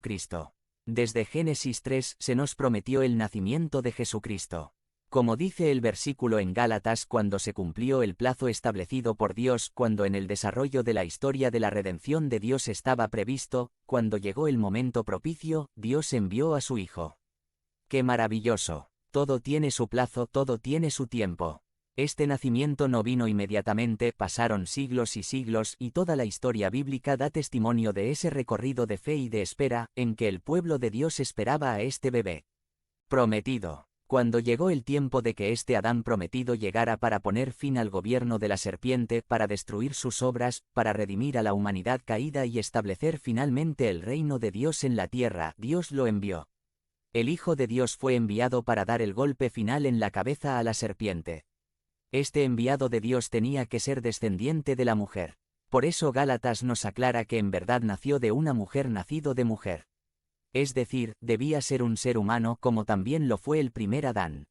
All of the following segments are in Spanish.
Cristo. Desde Génesis 3 se nos prometió el nacimiento de Jesucristo. Como dice el versículo en Gálatas, cuando se cumplió el plazo establecido por Dios, cuando en el desarrollo de la historia de la redención de Dios estaba previsto, cuando llegó el momento propicio, Dios envió a su Hijo. ¡Qué maravilloso! Todo tiene su plazo, todo tiene su tiempo. Este nacimiento no vino inmediatamente, pasaron siglos y siglos, y toda la historia bíblica da testimonio de ese recorrido de fe y de espera, en que el pueblo de Dios esperaba a este bebé prometido. Cuando llegó el tiempo de que este Adán prometido llegara para poner fin al gobierno de la serpiente, para destruir sus obras, para redimir a la humanidad caída y establecer finalmente el reino de Dios en la tierra, Dios lo envió. El Hijo de Dios fue enviado para dar el golpe final en la cabeza a la serpiente. Este enviado de Dios tenía que ser descendiente de la mujer. Por eso Gálatas nos aclara que en verdad nació de una mujer nacido de mujer. Es decir, debía ser un ser humano como también lo fue el primer Adán.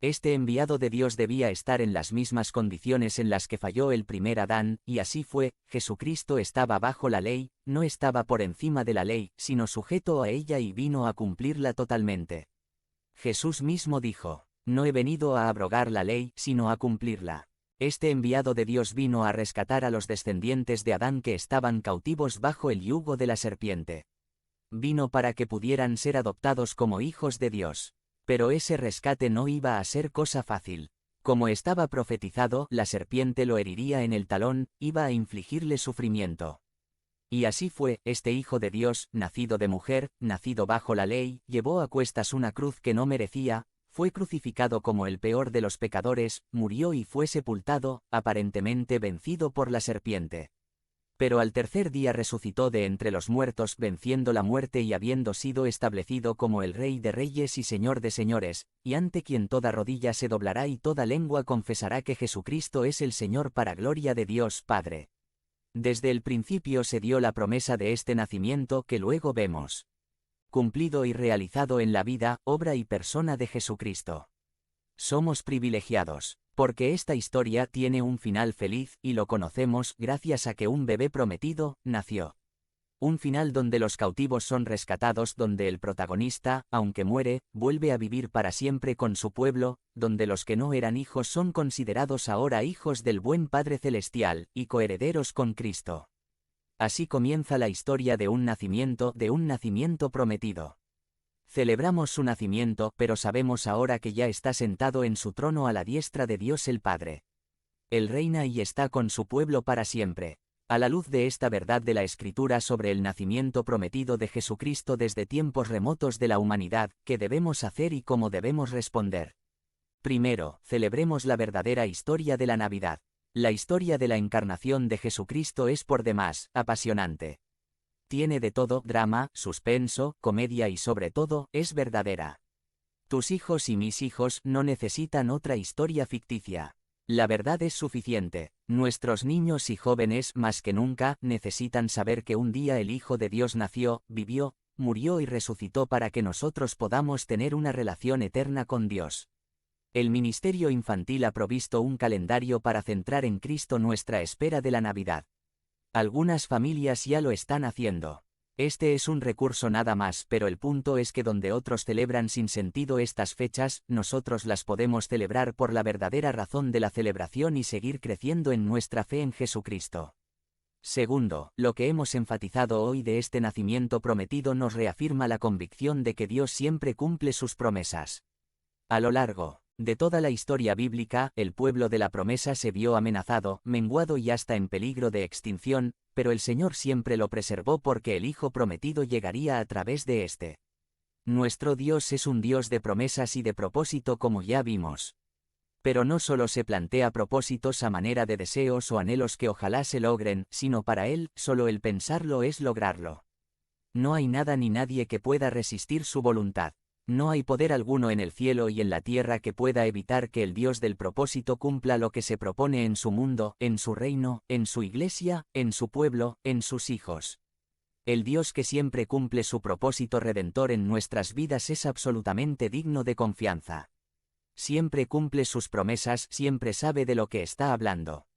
Este enviado de Dios debía estar en las mismas condiciones en las que falló el primer Adán, y así fue. Jesucristo estaba bajo la ley, no estaba por encima de la ley, sino sujeto a ella y vino a cumplirla totalmente. Jesús mismo dijo: no he venido a abrogar la ley, sino a cumplirla. Este enviado de Dios vino a rescatar a los descendientes de Adán que estaban cautivos bajo el yugo de la serpiente. Vino para que pudieran ser adoptados como hijos de Dios. Pero ese rescate no iba a ser cosa fácil. Como estaba profetizado, la serpiente lo heriría en el talón, iba a infligirle sufrimiento. Y así fue. Este Hijo de Dios, nacido de mujer, nacido bajo la ley, llevó a cuestas una cruz que no merecía, fue crucificado como el peor de los pecadores, murió y fue sepultado, aparentemente vencido por la serpiente. Pero al tercer día resucitó de entre los muertos, venciendo la muerte y habiendo sido establecido como el Rey de Reyes y Señor de Señores, y ante quien toda rodilla se doblará y toda lengua confesará que Jesucristo es el Señor, para gloria de Dios Padre. Desde el principio se dio la promesa de este nacimiento que luego vemos cumplido y realizado en la vida, obra y persona de Jesucristo. Somos privilegiados, porque esta historia tiene un final feliz, y lo conocemos gracias a que un bebé prometido nació. Un final donde los cautivos son rescatados, donde el protagonista, aunque muere, vuelve a vivir para siempre con su pueblo, donde los que no eran hijos son considerados ahora hijos del buen Padre Celestial, y coherederos con Cristo. Así comienza la historia de un nacimiento prometido. Celebramos su nacimiento, pero sabemos ahora que ya está sentado en su trono a la diestra de Dios el Padre. Él reina y está con su pueblo para siempre. A la luz de esta verdad de la Escritura sobre el nacimiento prometido de Jesucristo desde tiempos remotos de la humanidad, ¿qué debemos hacer y cómo debemos responder? Primero, celebremos la verdadera historia de la Navidad. La historia de la encarnación de Jesucristo es por demás apasionante. Tiene de todo: drama, suspenso, comedia y sobre todo, es verdadera. Tus hijos y mis hijos no necesitan otra historia ficticia. La verdad es suficiente. Nuestros niños y jóvenes, más que nunca, necesitan saber que un día el Hijo de Dios nació, vivió, murió y resucitó para que nosotros podamos tener una relación eterna con Dios. El ministerio infantil ha provisto un calendario para centrar en Cristo nuestra espera de la Navidad. Algunas familias ya lo están haciendo. Este es un recurso nada más, pero el punto es que donde otros celebran sin sentido estas fechas, nosotros las podemos celebrar por la verdadera razón de la celebración y seguir creciendo en nuestra fe en Jesucristo. Segundo, lo que hemos enfatizado hoy de este nacimiento prometido nos reafirma la convicción de que Dios siempre cumple sus promesas. A lo largo de toda la historia bíblica, el pueblo de la promesa se vio amenazado, menguado y hasta en peligro de extinción, pero el Señor siempre lo preservó porque el Hijo prometido llegaría a través de éste. Nuestro Dios es un Dios de promesas y de propósito, como ya vimos. Pero no solo se plantea propósitos a manera de deseos o anhelos que ojalá se logren, sino para Él, solo el pensarlo es lograrlo. No hay nada ni nadie que pueda resistir su voluntad. No hay poder alguno en el cielo y en la tierra que pueda evitar que el Dios del propósito cumpla lo que se propone en su mundo, en su reino, en su iglesia, en su pueblo, en sus hijos. El Dios que siempre cumple su propósito redentor en nuestras vidas es absolutamente digno de confianza. Siempre cumple sus promesas, siempre sabe de lo que está hablando.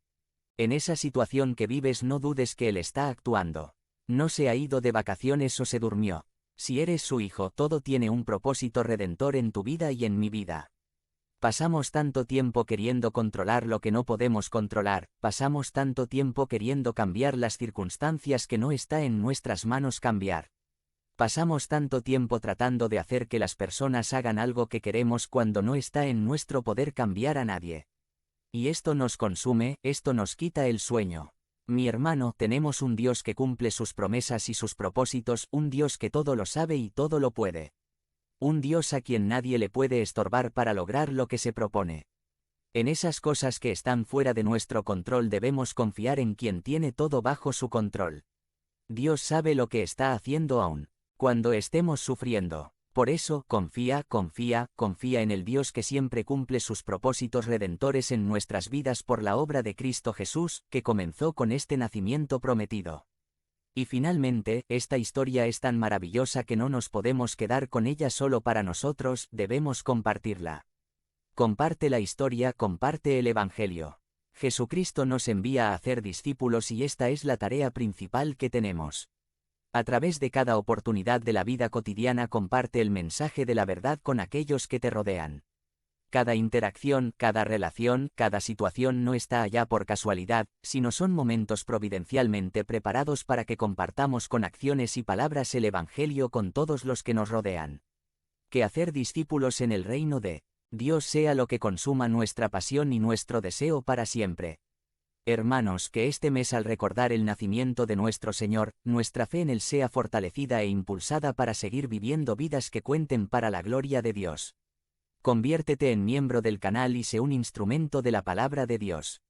En esa situación que vives no dudes que Él está actuando. No se ha ido de vacaciones o se durmió. Si eres su hijo, todo tiene un propósito redentor en tu vida y en mi vida. Pasamos tanto tiempo queriendo controlar lo que no podemos controlar, pasamos tanto tiempo queriendo cambiar las circunstancias que no está en nuestras manos cambiar. Pasamos tanto tiempo tratando de hacer que las personas hagan algo que queremos cuando no está en nuestro poder cambiar a nadie. Y esto nos consume, esto nos quita el sueño. Mi hermano, tenemos un Dios que cumple sus promesas y sus propósitos, un Dios que todo lo sabe y todo lo puede. Un Dios a quien nadie le puede estorbar para lograr lo que se propone. En esas cosas que están fuera de nuestro control debemos confiar en quien tiene todo bajo su control. Dios sabe lo que está haciendo aún cuando estemos sufriendo. Por eso, confía en el Dios que siempre cumple sus propósitos redentores en nuestras vidas por la obra de Cristo Jesús, que comenzó con este nacimiento prometido. Y finalmente, esta historia es tan maravillosa que no nos podemos quedar con ella solo para nosotros, debemos compartirla. Comparte la historia, comparte el Evangelio. Jesucristo nos envía a hacer discípulos y esta es la tarea principal que tenemos. A través de cada oportunidad de la vida cotidiana comparte el mensaje de la verdad con aquellos que te rodean. Cada interacción, cada relación, cada situación no está allá por casualidad, sino son momentos providencialmente preparados para que compartamos con acciones y palabras el Evangelio con todos los que nos rodean. Que hacer discípulos en el reino de Dios sea lo que consuma nuestra pasión y nuestro deseo para siempre. Hermanos, que este mes al recordar el nacimiento de nuestro Señor, nuestra fe en Él sea fortalecida e impulsada para seguir viviendo vidas que cuenten para la gloria de Dios. Conviértete en miembro del canal y sé un instrumento de la palabra de Dios.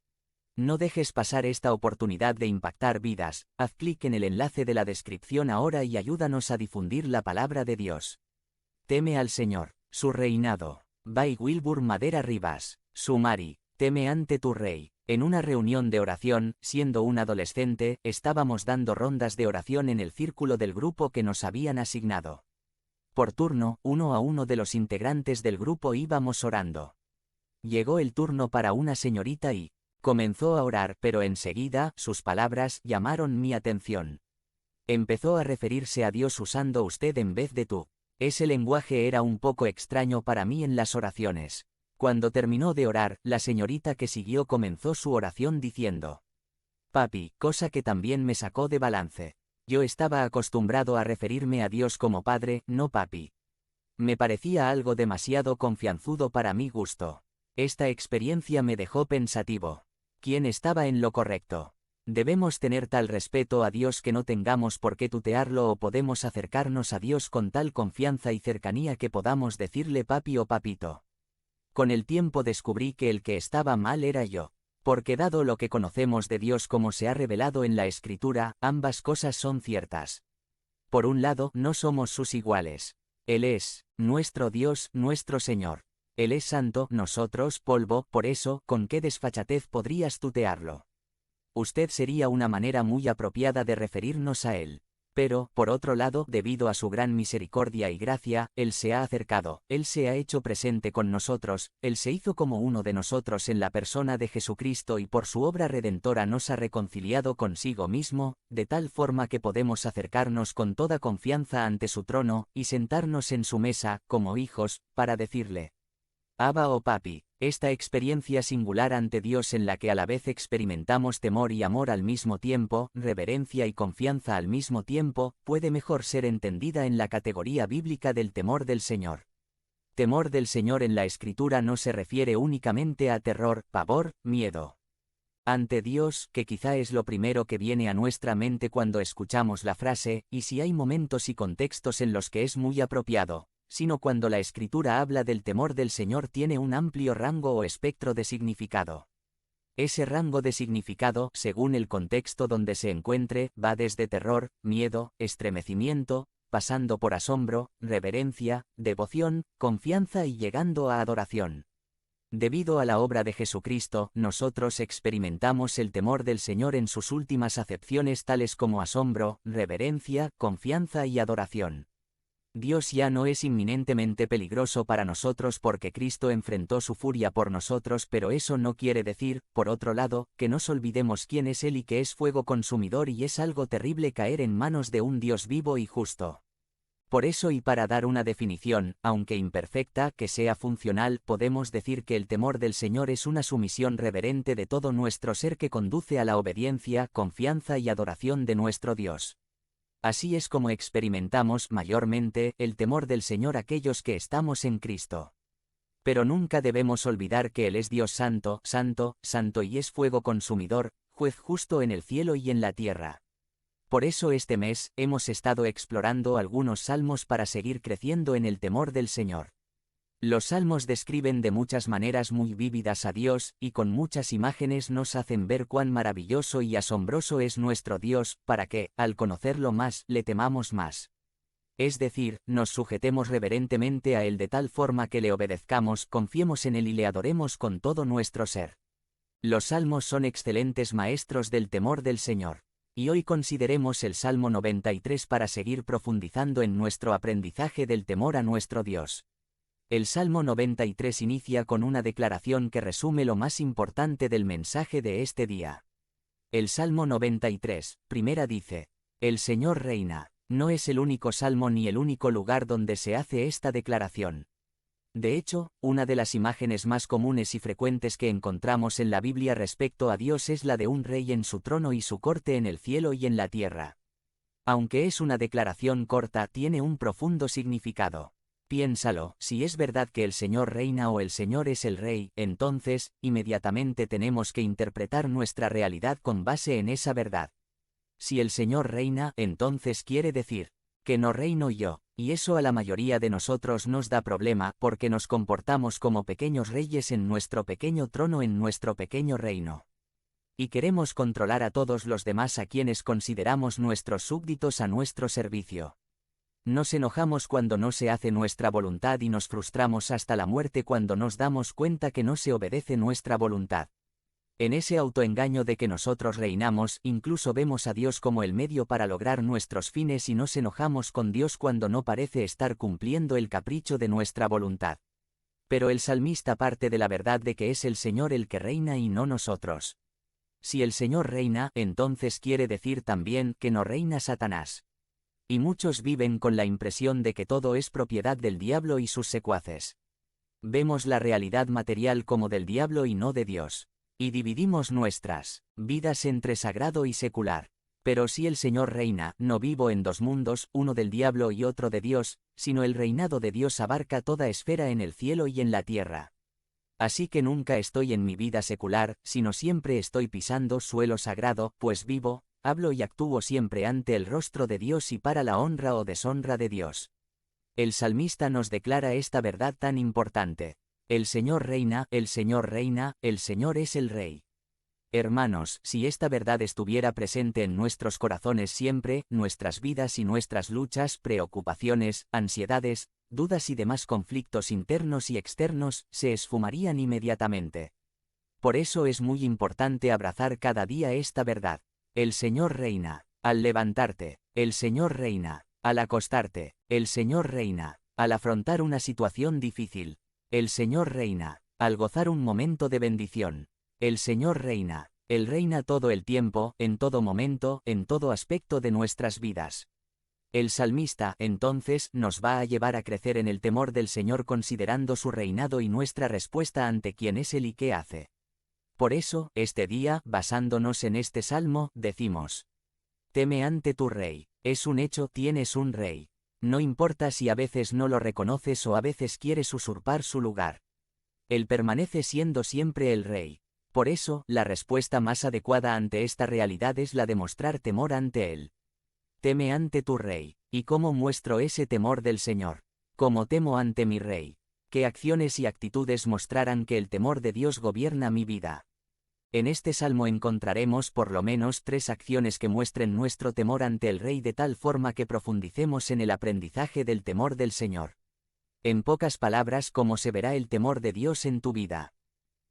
No dejes pasar esta oportunidad de impactar vidas, haz clic en el enlace de la descripción ahora y ayúdanos a difundir la palabra de Dios. Teme al Señor, su reinado. By Wilbur Madera Rivas. Sumari, teme ante tu Rey. En una reunión de oración, siendo un adolescente, estábamos dando rondas de oración en el círculo del grupo que nos habían asignado. Por turno, uno a uno de los integrantes del grupo íbamos orando. Llegó el turno para una señorita y comenzó a orar, pero enseguida, sus palabras llamaron mi atención. Empezó a referirse a Dios usando usted en vez de tú. Ese lenguaje era un poco extraño para mí en las oraciones. Cuando terminó de orar, la señorita que siguió comenzó su oración diciendo: Papi, cosa que también me sacó de balance. Yo estaba acostumbrado a referirme a Dios como Padre, no Papi. Me parecía algo demasiado confianzudo para mi gusto. Esta experiencia me dejó pensativo. ¿Quién estaba en lo correcto? Debemos tener tal respeto a Dios que no tengamos por qué tutearlo o podemos acercarnos a Dios con tal confianza y cercanía que podamos decirle papi o papito. Con el tiempo descubrí que el que estaba mal era yo. Porque dado lo que conocemos de Dios como se ha revelado en la Escritura, ambas cosas son ciertas. Por un lado, no somos sus iguales. Él es nuestro Dios, nuestro Señor. Él es santo, nosotros polvo, por eso, ¿con qué desfachatez podrías tutearlo? Usted sería una manera muy apropiada de referirnos a Él. Pero, por otro lado, debido a su gran misericordia y gracia, Él se ha acercado, Él se ha hecho presente con nosotros, Él se hizo como uno de nosotros en la persona de Jesucristo y por su obra redentora nos ha reconciliado consigo mismo, de tal forma que podemos acercarnos con toda confianza ante su trono, y sentarnos en su mesa, como hijos, para decirle: Abba o Papi. Esta experiencia singular ante Dios en la que a la vez experimentamos temor y amor al mismo tiempo, reverencia y confianza al mismo tiempo, puede mejor ser entendida en la categoría bíblica del temor del Señor. Temor del Señor en la Escritura no se refiere únicamente a terror, pavor, miedo. Ante Dios, que quizá es lo primero que viene a nuestra mente cuando escuchamos la frase, y si hay momentos y contextos en los que es muy apropiado, sino cuando la Escritura habla del temor del Señor tiene un amplio rango o espectro de significado. Ese rango de significado, según el contexto donde se encuentre, va desde terror, miedo, estremecimiento, pasando por asombro, reverencia, devoción, confianza y llegando a adoración. Debido a la obra de Jesucristo, nosotros experimentamos el temor del Señor en sus últimas acepciones tales como asombro, reverencia, confianza y adoración. Dios ya no es inminentemente peligroso para nosotros porque Cristo enfrentó su furia por nosotros, pero eso no quiere decir, por otro lado, que nos olvidemos quién es Él y que es fuego consumidor y es algo terrible caer en manos de un Dios vivo y justo. Por eso y para dar una definición, aunque imperfecta, que sea funcional, podemos decir que el temor del Señor es una sumisión reverente de todo nuestro ser que conduce a la obediencia, confianza y adoración de nuestro Dios. Así es como experimentamos mayormente el temor del Señor aquellos que estamos en Cristo. Pero nunca debemos olvidar que Él es Dios santo, santo, santo y es fuego consumidor, juez justo en el cielo y en la tierra. Por eso este mes hemos estado explorando algunos salmos para seguir creciendo en el temor del Señor. Los salmos describen de muchas maneras muy vívidas a Dios, y con muchas imágenes nos hacen ver cuán maravilloso y asombroso es nuestro Dios, para que, al conocerlo más, le temamos más. Es decir, nos sujetemos reverentemente a Él de tal forma que le obedezcamos, confiemos en Él y le adoremos con todo nuestro ser. Los salmos son excelentes maestros del temor del Señor. Y hoy consideremos el Salmo 93 para seguir profundizando en nuestro aprendizaje del temor a nuestro Dios. El Salmo 93 inicia con una declaración que resume lo más importante del mensaje de este día. El Salmo 93, primera dice: El Señor reina. No es el único salmo ni el único lugar donde se hace esta declaración. De hecho, una de las imágenes más comunes y frecuentes que encontramos en la Biblia respecto a Dios es la de un rey en su trono y su corte en el cielo y en la tierra. Aunque es una declaración corta, tiene un profundo significado. Piénsalo, si es verdad que el Señor reina o el Señor es el Rey, entonces, inmediatamente tenemos que interpretar nuestra realidad con base en esa verdad. Si el Señor reina, entonces quiere decir que no reino yo, y eso a la mayoría de nosotros nos da problema porque nos comportamos como pequeños reyes en nuestro pequeño trono en nuestro pequeño reino. Y queremos controlar a todos los demás a quienes consideramos nuestros súbditos a nuestro servicio. Nos enojamos cuando no se hace nuestra voluntad y nos frustramos hasta la muerte cuando nos damos cuenta que no se obedece nuestra voluntad. En ese autoengaño de que nosotros reinamos, incluso vemos a Dios como el medio para lograr nuestros fines y nos enojamos con Dios cuando no parece estar cumpliendo el capricho de nuestra voluntad. Pero el salmista parte de la verdad de que es el Señor el que reina y no nosotros. Si el Señor reina, entonces quiere decir también que no reina Satanás. Y muchos viven con la impresión de que todo es propiedad del diablo y sus secuaces. Vemos la realidad material como del diablo y no de Dios. Y dividimos nuestras vidas entre sagrado y secular. Pero si el Señor reina, no vivo en dos mundos, uno del diablo y otro de Dios, sino el reinado de Dios abarca toda esfera en el cielo y en la tierra. Así que nunca estoy en mi vida secular, sino siempre estoy pisando suelo sagrado, pues vivo, hablo y actúo siempre ante el rostro de Dios y para la honra o deshonra de Dios. El salmista nos declara esta verdad tan importante. El Señor reina, el Señor reina, el Señor es el Rey. Hermanos, si esta verdad estuviera presente en nuestros corazones siempre, nuestras vidas y nuestras luchas, preocupaciones, ansiedades, dudas y demás conflictos internos y externos, se esfumarían inmediatamente. Por eso es muy importante abrazar cada día esta verdad. El Señor reina. Al levantarte, el Señor reina. Al acostarte, el Señor reina. Al afrontar una situación difícil, el Señor reina. Al gozar un momento de bendición, el Señor reina. Él reina todo el tiempo, en todo momento, en todo aspecto de nuestras vidas. El salmista, entonces, nos va a llevar a crecer en el temor del Señor considerando su reinado y nuestra respuesta ante quién es Él y qué hace. Por eso, este día, basándonos en este salmo, decimos: teme ante tu Rey. Es un hecho, tienes un Rey. No importa si a veces no lo reconoces o a veces quieres usurpar su lugar. Él permanece siendo siempre el Rey. Por eso, la respuesta más adecuada ante esta realidad es la de mostrar temor ante Él. Teme ante tu Rey. ¿Y cómo muestro ese temor del Señor? ¿Cómo temo ante mi Rey? ¿Qué acciones y actitudes mostrarán que el temor de Dios gobierna mi vida? En este salmo encontraremos por lo menos 3 acciones que muestren nuestro temor ante el Rey de tal forma que profundicemos en el aprendizaje del temor del Señor. En pocas palabras, ¿cómo se verá el temor de Dios en tu vida?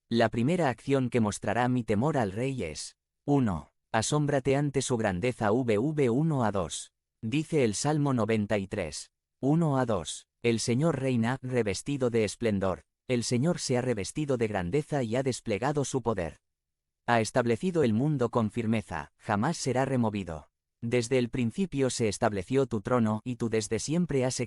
La primera acción que mostrará mi temor al Rey es: 1. Asómbrate ante su grandeza. 1 a 2. Dice el Salmo 93. 1 a 2. El Señor reina, revestido de esplendor. El Señor se ha revestido de grandeza y ha desplegado su poder. Ha establecido el mundo con firmeza, jamás será removido. Desde el principio se estableció tu trono y tú desde siempre has